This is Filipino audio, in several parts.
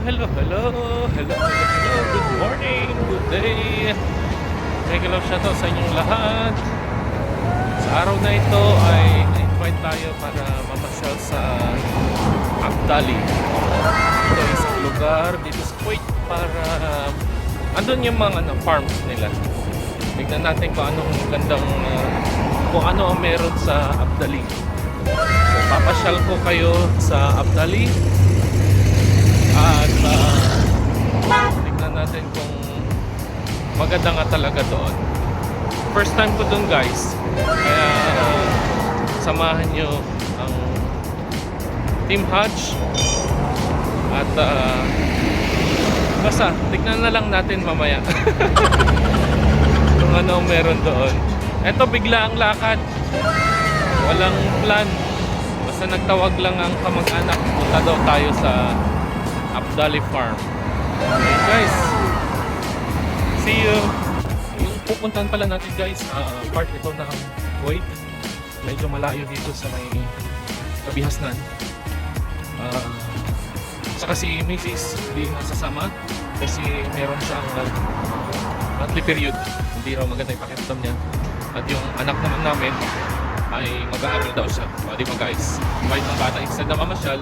hello, hello, hello, hello, good morning, good day. Regular shoutout sa inyong lahat. Sa araw na ito ay na-invite tayo para mamasyal sa Abdali. Ito ay isang lugar dito sa Kuwait para andun yung mga farms nila. Tignan natin kung anong gandang kung ano ang meron sa Abdali. So papasyal ko kayo sa Abdali at tignan natin kung maganda nga talaga doon. First time ko doon, guys, kaya samahan nyo ang Team H at basta tignan na lang natin mamaya kung ano meron doon. Eto, bigla ang lakad, walang plan, basta nagtawag lang ang kamag-anak, punta daw tayo sa Abdali Farm. Okay guys, see you. Yung pupuntahan pala natin, guys, part ito ng Kuwait, medyo malayo dito sa may Kabihasnan. Saka si Mrs. hindi nasasama kasi meron siyang monthly period, hindi raw maganda yung pakiramdam niya. At yung anak naman namin ay mag-aaral daw siya. Di ba guys, kahit ng bata instead na mamasyal,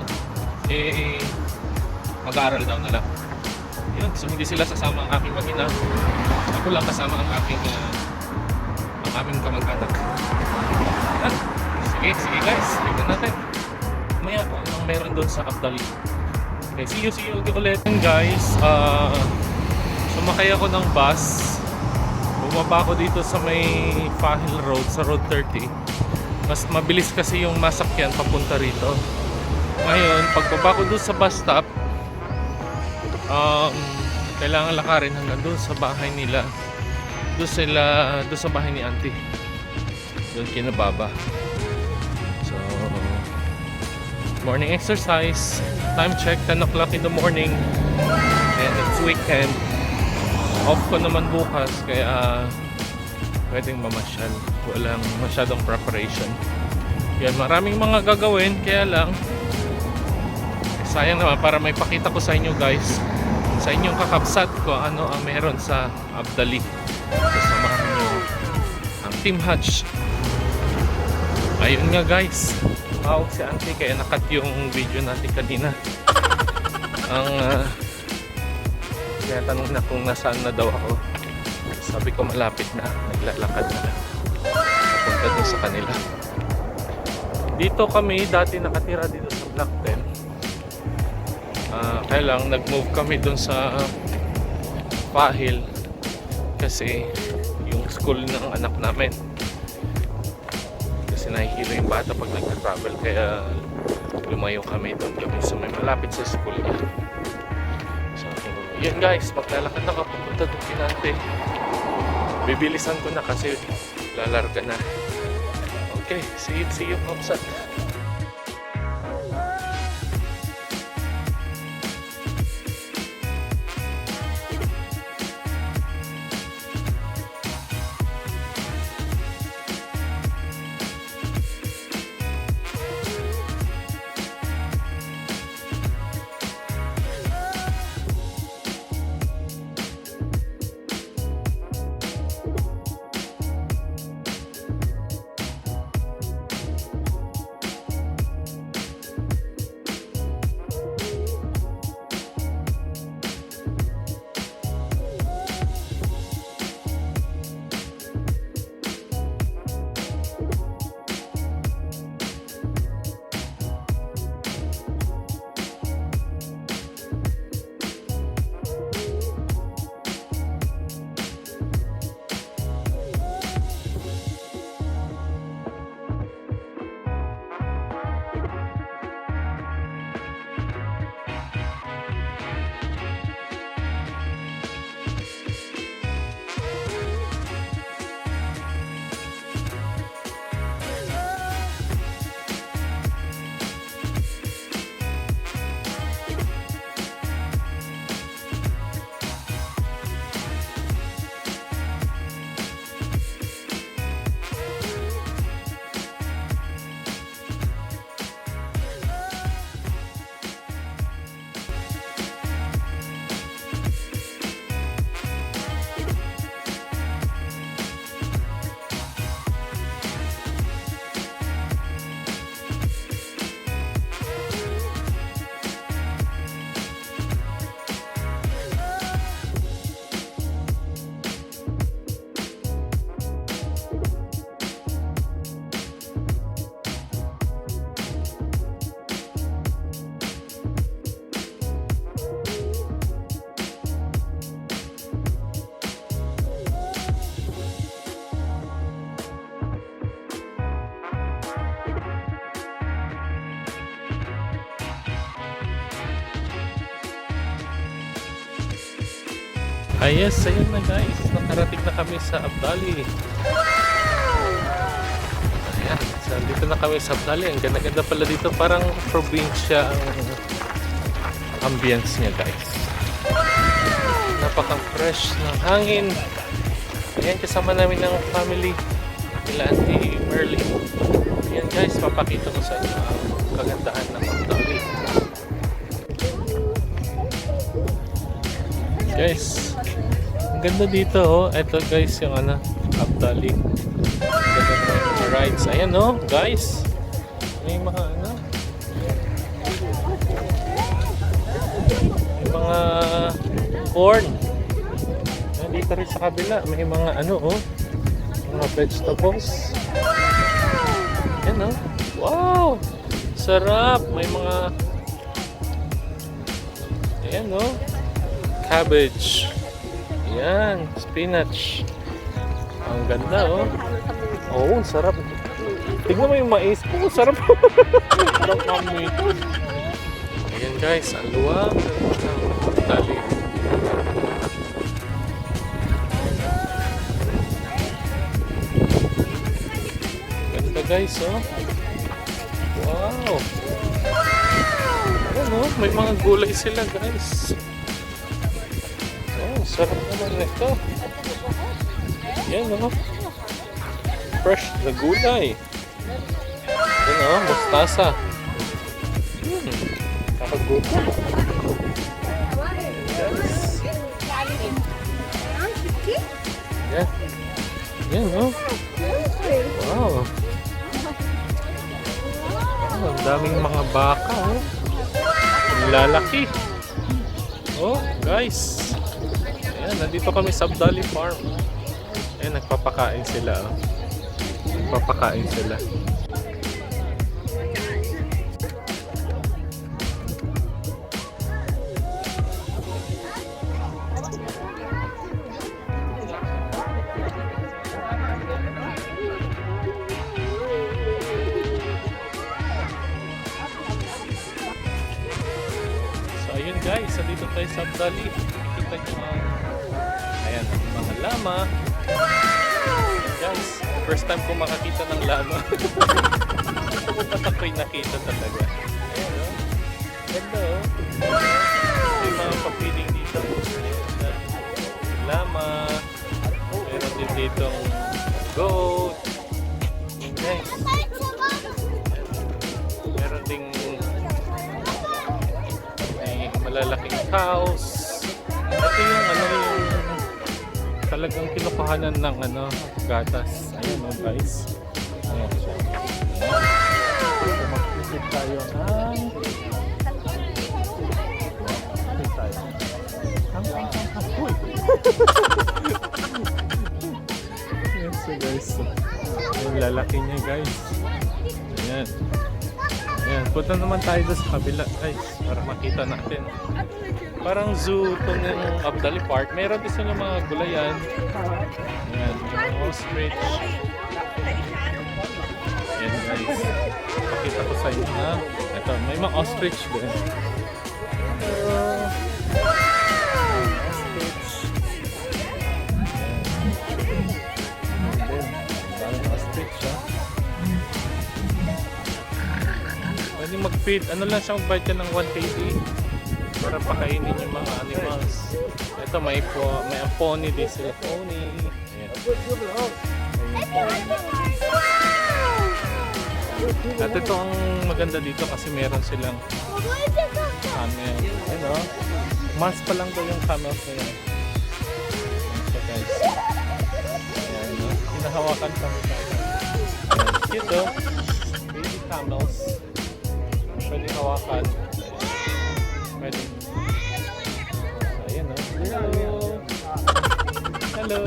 mag-aaral daw na lang. Yun, so hindi sila sasama ang aking mag-ina. Ako lang kasama ang aming kamag-anak. Sige guys, tignan natin maya kung anong meron doon sa Abdali. Okay, see you ulit guys. Sumakay ako ng bus, bumaba ako dito sa may Fahil Road, sa Road 30. Mas mabilis kasi yung masakyan papunta rito. Ngayon, pagbaba ko doon sa bus stop, kailangan lakarin hanggang doon sa bahay nila. Doon sa bahay ni auntie. Doon kinababa. So, morning exercise. Time check, 10 o'clock in the morning. And it's weekend. Off ko naman bukas, kaya pwedeng mamasyal. Walang masyadong preparation. Yan, maraming mga gagawin, kaya lang sayang naman para may pakita ko sa inyo, guys, sa inyong kakabsat ko ano ang meron sa Abdali. Sasamahan nyo ang Team H. Ayun nga guys, tawag si auntie kaya nakat yung video natin kanina. Kaya tanong na kung nasaan na daw ako. Sabi ko malapit na, naglalakad na lang papunta dun sa kanila. Dito kami dati nakatira dito sa Block 10. Kaya lang nag-move kami dun sa Fahil kasi yung school ng anak namin, kasi nakikita yung bata pag nag-travel, kaya lumayo kami doon kami sa may malapit sa school niya. So yun guys, maglalakad na kapunta doon kinante. Bibilisan ko na kasi lalarga na. Okay, see you kapsat. Yes, ayun na guys. Nakarating na kami sa Abdali. Ayan, so dito na kami sa Abdali. Ang ganda-ganda pala dito. Parang probinsya ang ambience niya guys. Napaka-fresh ng hangin. Ayan, kasama namin ng family nila Auntie Merly. Ayan guys, papakita ko sa inyo ang kagandahan ng Abdali. Guys, ang ganda dito oh. Ito guys yung Abdali. Ang ganda ng rides. Ayan oh, guys. May mga may mga corn. Nandito rin sa kabila, may mga mga vegetables. Ayan oh. Wow! Sarap! May mga ayan oh. Cabbage. Ayan, spinach. Ang ganda oh. Oo, sarap. Tignan mo yung mais. Oo, sarap. Sarap mami. Ayan guys, ang luwag ng Abdali. Ganda guys oh. Wow. Ayan oh, may mga gulay sila guys. Oh, sarap naman ito. Yan oh. Fresh na gulay. Yan oh, mustasa. Kakagutom. Yes. Yan. Yan oh. Wow. Oh, ang daming mga baka oh. Lalaki. Oh, guys. Ayan, nandito kami sa Abdali Farm. Ayan, nagpapakain sila. Oh. Nagpapakain sila. So, ayun guys. So, dito tayo sa Abdali. Kita nyo ayan, mga lama. Guys, first time ko makakita ng lama. Ba't ako'y nakita talaga. Ayan o. Ganda o. May mga papiling dito. Lama. Meron din ditong goat. Guys. Meron ding may malalaking cows. Ito yung yung talagang kinukuhanan ng gatas. Ayun guys. Ayan siya. So, mag-visit tayo ng uy! Yes, so guys. Yung lalaki niya guys. Ayan. Ayan. Punta naman tayo doon sa kabila guys. Para makita natin. Parang zoo ito ng Abdali Park. Meron din sila mga gulayan. Ayan, yung ostrich. Ayan guys. Pakita ko sa inyo na. Ito, may mga ostrich din. Ostrich. Parang ostrich ha. Pwede mag-feed. Ano lang siya mag-bite ka ng 1 kg. Para pakainin yung mga animals. Ito may pony din sila. Pony. Ayan. At ito ang maganda dito kasi meron silang camel. Ayan o. Mas pa lang daw yung camels na yan. So guys. Ayan o. Hinahawakan kami tayo. Cute o. Baby camels. Pwede hawakan. Pwede. Ayan o. Hello. Hello.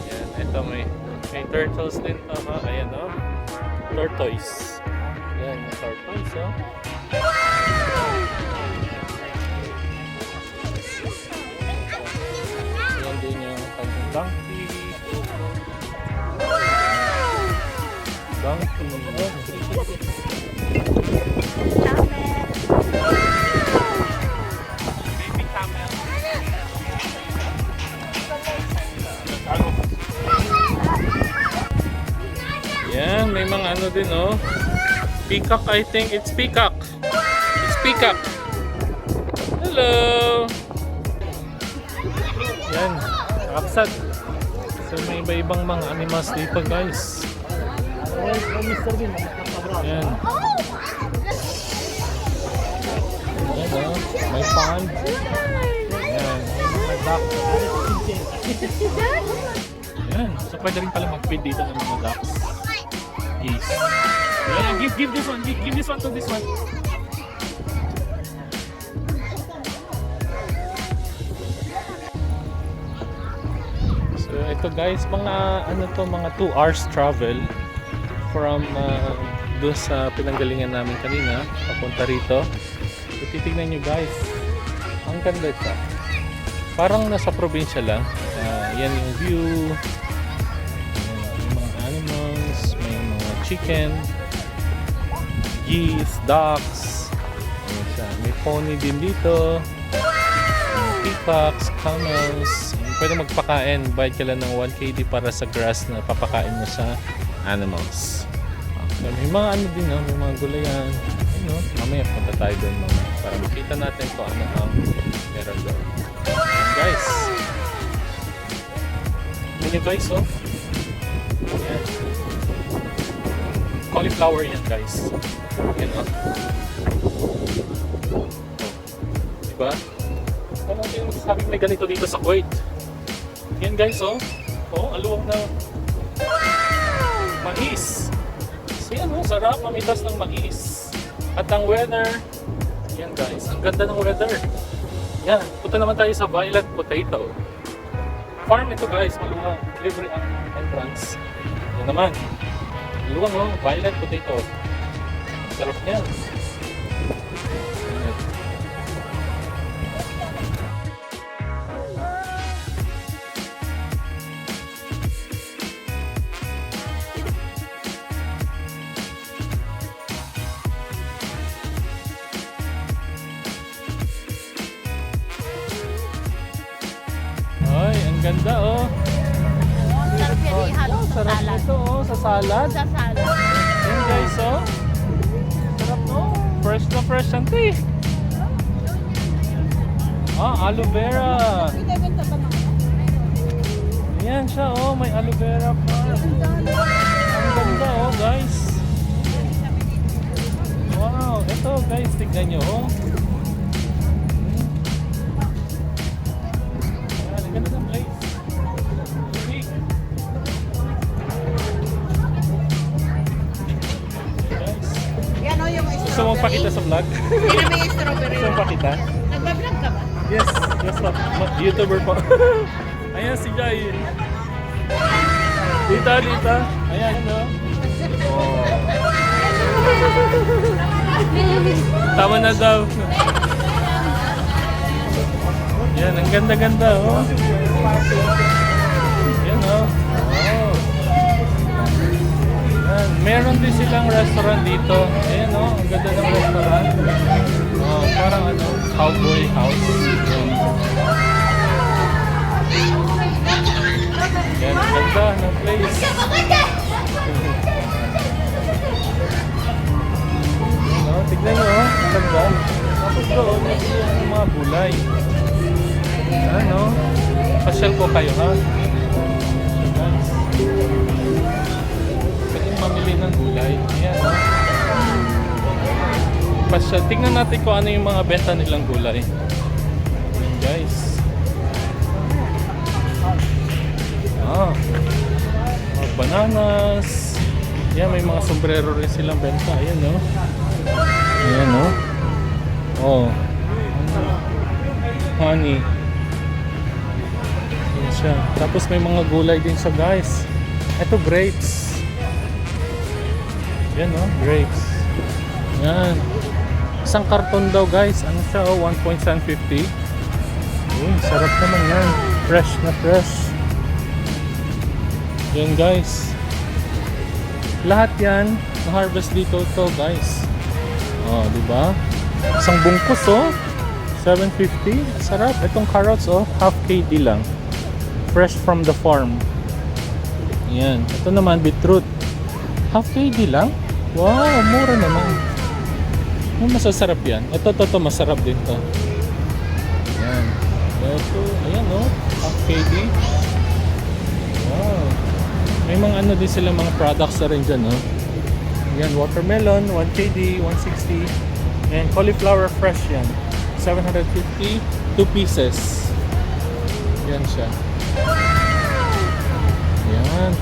Ayan. Ito may turtles din to ha. Ayan o. Tortoise. Ayan. May tortoise o. Ayan din yung kanyang donkey. Donkey. may mga ano din, oh. Peacock, I think. It's peacock. It's peacock. Hello! Yan. Kapsat. So, may iba-ibang mga animals dito, guys. Yan. Yan, oh. May pond. Yan. May duck. Yan. So, pwede rin pala mag-feed dito ng mga ducks. Yes. Yeah, give this one. Give this one to this one. So, ito guys, mga ano to, mga 2 hours travel from doon sa pinanggalingan namin kanina, papunta rito. So, titignan nyo guys. Ang ganda ito. Parang nasa probinsya lang. Yan yung view. May mga animals, may mga chicken, geese, ducks. Ayan siya. May pony din dito. Peacocks, camels. Pwede magpakain. Bayad ka lang ng 1 KD para sa grass na papakain mo sa animals. So, may mga ano din, no? May mga gulayan. Ano? Mamaya punta tayo doon mamaya para makita natin kung ano ang meron doon. Guys, yun guys, oh. Ayan. Cauliflower yan guys. Yan, oh. Diba? Ano yung masasabing may ganito dito sa Kuwait? Yan guys, oh. Oh, aluwag na mais. So yan, oh, sarap mamitas ng mais. At ang weather, yan guys, ang ganda ng weather. Yan, punta naman tayo sa violet potato. Farm ito guys, maluwang. Libre ang entrance. Yan naman. Maluwang, oh, violet potato. Sarap niyan. Ay, ang ganda oh. Sarap yan ihalo sa Sarap salad. ito oh, sa salad. Sa salad. Ayan guys oh. Sarap no. Fresh na fresh yan ito eh. Aloe vera. Ayan siya oh, may aloe vera pa. Ang ganda oh guys. Wow, ito guys, tignan nyo oh. Ganda ng place. Unique. Guys. Yan o yung strawberry. Gusto mong pakita sa vlog? Hindi naman yung strawberry. Gusto mong pakita? Nagbablog ka ba? Yes. Yes po. YouTuber po. Ayan si Jai. Dita. Ayan no. Oh. Tama na daw. Yan, ang ganda-ganda oh. Yan oh. Oh. Yan. Meron din silang restaurant dito. Ayan oh, ang ganda ng restaurant. Oh, parang ano, cowboy house. Yan. Yan, ang ganda ng place. Yan oh, tignan nyo oh, ang ganda. Tapos doon, yung mga gulay. Ano? Pasyal po kayo ha. So guys, pwede mamili ng gulay. Ayan ha. Pasyal. Tingnan natin kung ano yung mga benta nilang gulay. Ayan guys. Mga bananas. Ayan, may mga sombrero rin silang benta. Ayan no. Ayan no. Oh. Honey. Yan siya. Tapos may mga gulay din siya guys. Ito grapes. Yan oh, grapes. Yan. Isang karton daw guys. Ano siya oh, 1.750. Sarap naman yan. Fresh na fresh. Yan guys. Lahat yan na-harvest dito to guys. Oh, di ba? Isang bungkus oh. 750. Sarap. Itong carrots oh, half KD lang. Fresh from the farm. Yan. Ito naman beetroot. Half KD lang? Wow, mura naman. Masasarap yan. Ito, masarap din to. Ayan. Ito, ayan o. Half KD. Wow. May mga ano din sila, mga products na rin dyan, no? Ayan, watermelon, 1 KD, 160. And cauliflower fresh yan. 750, 2 pieces. Yan siya. Ayan.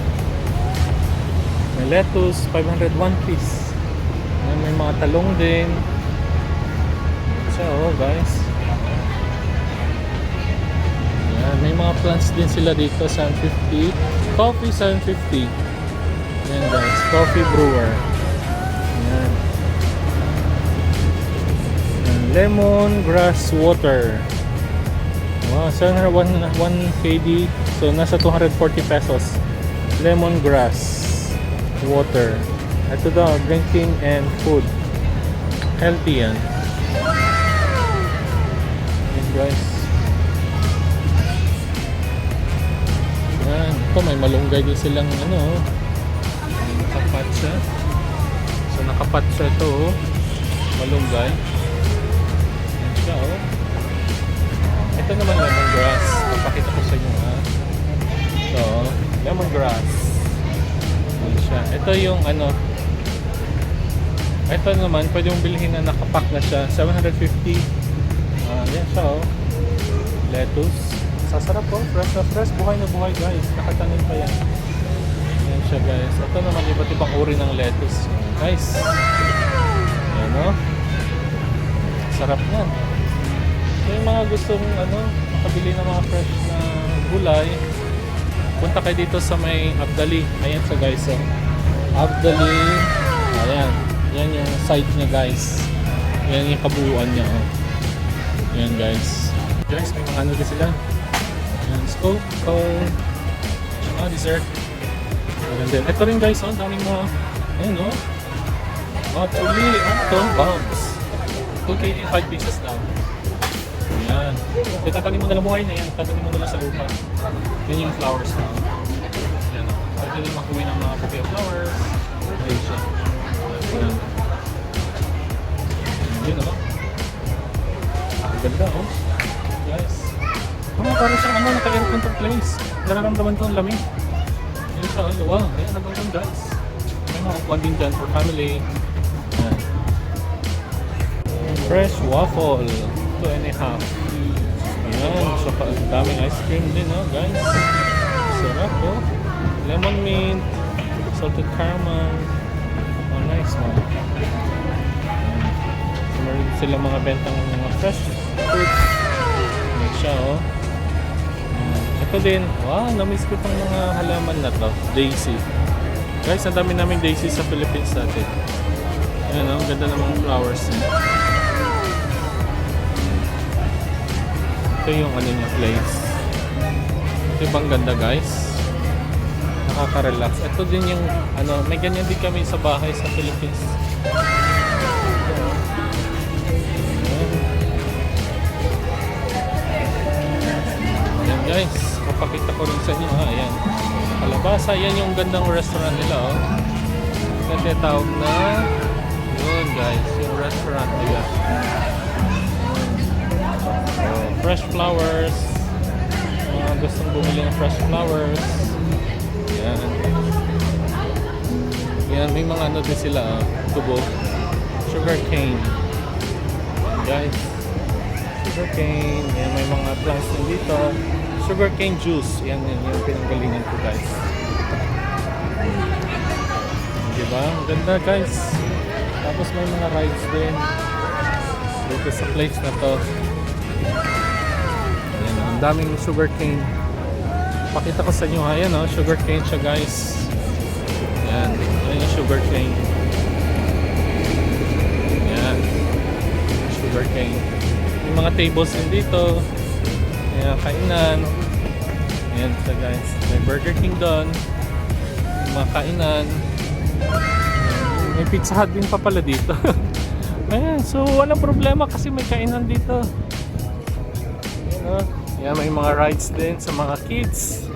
May lettuce, 501 piece. Ayan, may mga talong din. So, guys. Ayan, may mga plants din sila dito, 750. Coffee, 750. Ayan, guys. Coffee brewer. Ayan. Ayan, lemon grass water. Wow, 701 KD. So, nasa 240 pesos. Lemongrass water. Ito daw, drinking and food. Healthy yan. Yan guys. Yan. Ito may malunggay din silang ano. Nakapatsa. So nakapatsa ito oh. Malunggay. Yan siya oh. Ito naman lemongrass. Papakita ko sa inyo ha. So, lemongrass. Siya. Ito yung ano. Ito naman, pwede mong bilhin na nakapack na siya. 750. Yan siya oh. Lettuce. Sasarap oh. Fresh na fresh. Buhay na buhay guys. Nakatanim pa yan. Yan siya guys. Ito naman iba't ibang uri ng lettuce. Guys. Yan oh. Sarap yan. So yung mga gustong ano, makabili ng mga fresh na gulay, punta kayo dito sa may Abdali. Ayan sa guys oh. Abdali. Ayan. Yan yung site niya guys. Yan yung kabuuan niya oh. Ayan guys. Guys, may mga ano din sila. Ayan, scope, cone, dessert. Ayan din. Ito rin guys oh. Daming mga, ayan oh. Mga tuli. Ito, bombs. 2 KD, 5 pieces daw. Ayan. Tatanim mo na lang buhay na yan. Tatanim mo na lang sa lupa. Yan yung flowers na. Ayan o. Pwede din makuwi ng mga bouquet of flowers. Ayan siya. Ayan. Yun o. Ang ganda o. Guys. Parang siyang ano, naka-aircon to place. Nararamdaman ko ang lamig. Ayan siya o. Wow. Ayan, nabang guys. May mga upuan din dyan for family. Ayan. Fresh waffle. 2.5. Ayan, so daming ice cream din oh guys. Sarap oh. Lemon mint, salted caramel. Oh nice one. So meron sila mga bentang mga fresh fruits. Ayan siya oh. Ito din, wow, namiss ko itong mga halaman na to. Daisy. Guys, ang dami naming daisy sa Philippines natin. Ayan oh, ganda ng mga flowers niya. Ito yung ano niya place. Ito bang ganda guys. Nakaka-relax. Ito din yung ano, may ganyan din kami sa bahay sa Philippines. Ayan guys, papakita ko rin sa inyo ha. Ayan, kalabasa. Yan yung gandang restaurant nila oh. Kasi tawag na yun guys, yung restaurant nila. Fresh flowers. Gustong bumili ng fresh flowers. Yan. Yan, may mga ano din sila tubo. Sugar cane. Guys. Sugar cane. Yan, may mga plants din dito. Sugar cane juice. Yan yung pinanggalingan ko guys. Diba? Ang ganda guys. Tapos may mga rides din dito sa place na to. Ayan, ang daming sugar cane. Pakita ko sa inyo ha. Ayan o, sugar cane siya guys. Ayan, ayan yung sugar cane. Ayan, sugar cane. May mga tables din dito. Ayan, kainan. Ayan siya guys. May Burger King doon. May mga kainan. Ayan, may Pizza Hut din pa pala dito. Ayan, so walang problema kasi may kainan dito. Ayan, yan, may mga rides din sa mga kids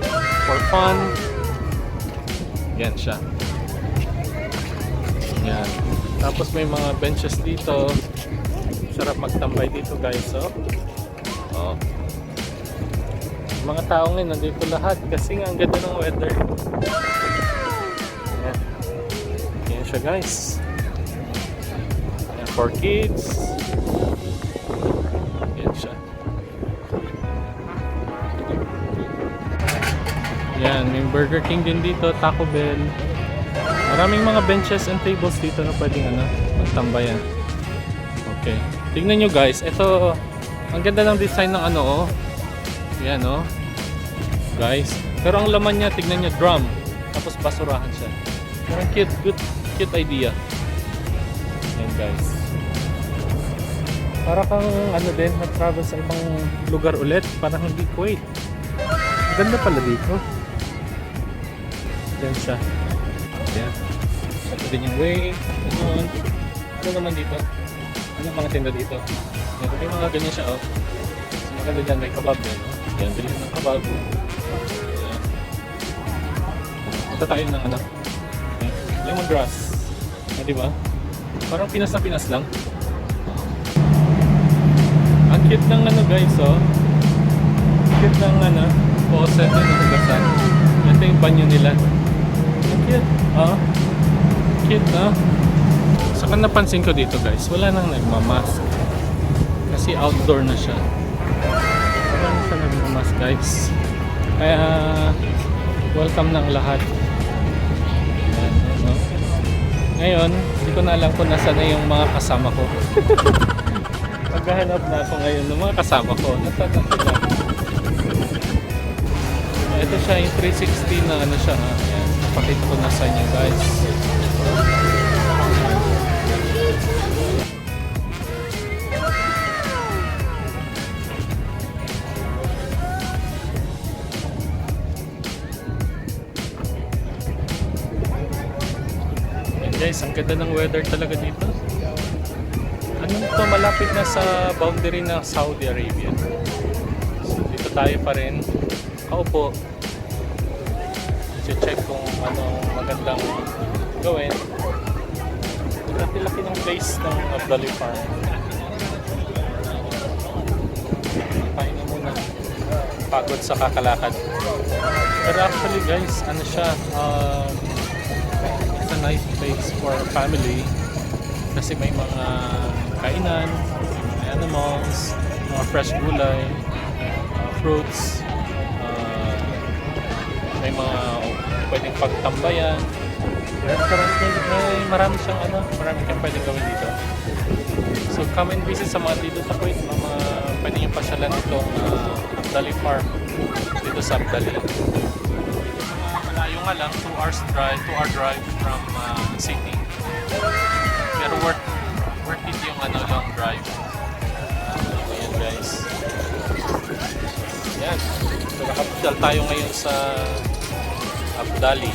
for fun. Yan siya. Yan. Tapos may mga benches dito. Sarap magtambay dito guys, oh. Oh. Mga tao ngayon nandito lahat kasi nga ang ganda ng weather. Yan. Yan siya guys. Yan for kids. Yan siya. Yan, may Burger King din dito, Taco Bell. Maraming mga benches and tables dito na pwedeng magtambayan. Okay. Tingnan nyo guys, ito ang ganda ng design ng oh. Yan oh. Guys, pero ang laman niya, tignan nyo, drum. Tapos basurahan siya. Parang cute idea. Yan guys. Para kang din, nag-travel sa ibang lugar ulit. Parang hindi Kuwait. Ganda pala dito. Yan siya. Yan. Ito din yung way. Ano naman dito? Ano mga tinda dito? Yan, may mga ganyan siya oh. So, maganda dyan, may kebab din. Oh. Yan, bilhin ng kebab. Yan. Ito tayo ng Yan. Lemongrass. Yan, diba? Parang Pinas na Pinas lang. Ang cute ng guys oh. Cute ng faucet din ng hugasan. Ito yung banyo nila. Ang cute. Oh. Cute no? Saka napansin ko dito guys, wala nang nagmamask. Kasi outdoor na siya. Wala na siya nagmamask guys. Kaya welcome ng lahat. Ayan, no? Ngayon, hindi ko na alam kung nasa na yung mga kasama ko. Maghahanap na ako ngayon ng mga kasama ko. Nasaan na sila? Ito siya yung 360 na siya. Ayan, napakita ko na sa inyo guys. Guys, ang ganda ng weather talaga dito. Malapit na sa boundary ng Saudi Arabia. So, dito tayo pa rin. Kaupo. I-check kung anong magandang gawin. Laki-laki ng place ng Abdali Farm. Kain na muna. Pagod sa kakalakad. Pero actually guys, siya, it's a nice place for family kasi may mga kainan, may animals, mga fresh gulay, fruits, may mga pwedeng pagtambayan. Restaurant may marami siyang marami kang pwedeng gawin dito. So come and visit sa mga dito sa Kuwait, pwede nyo pasyalan itong Abdali Farm dito sa Abdali. Malayo nga lang, 2 hour drive from city. Pero worth it yung long drive. Ayan guys. Ayan. So nakapasyal tayo ngayon sa Abdali.